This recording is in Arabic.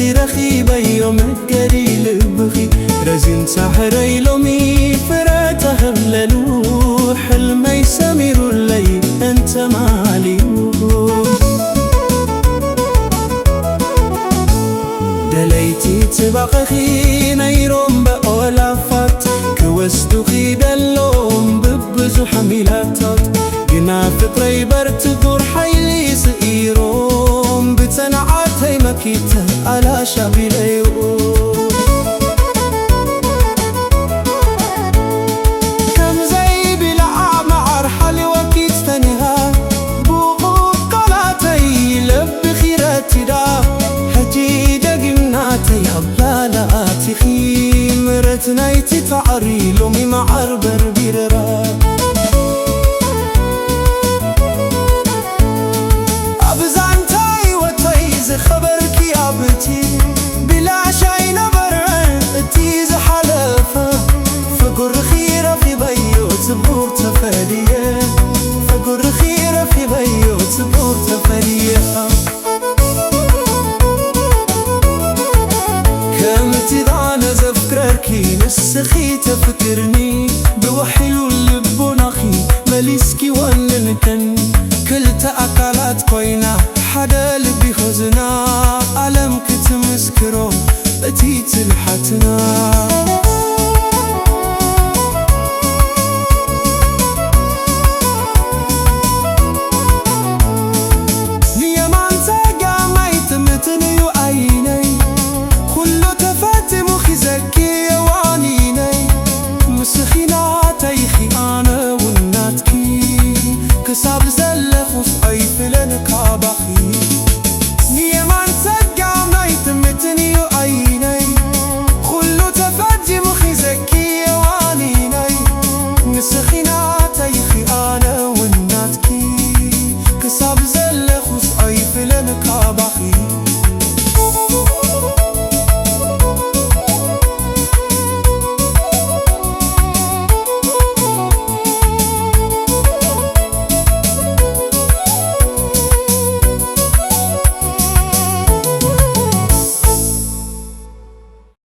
كمتي رخيبي يوم الجري لبخي رزين سحري لومي فرات هبللو حلم يسمر لي أنت ماليو دليتي تبقخي نيروم بأولافات كوستو خيدلوم ببزو حميلاتات قنا فطري برتقور حيلي سئيروم بتنعاتي مكيته على شابيليو كم زي بلع معر حالي وكيت تنها بوغوب قلاتي لب خيراتي دا حجي دقمناتي أبلالاتي خيمرت نايتي تعري لومي معر بربيرا خبرك يا بتي بلا شي نبرن تيز حلفة فقر خيرة في بيوت بور تفرية فقر خيرة في بيوت بور تفرية كم تدعنا زفكركي نسخي تفكرني بوحي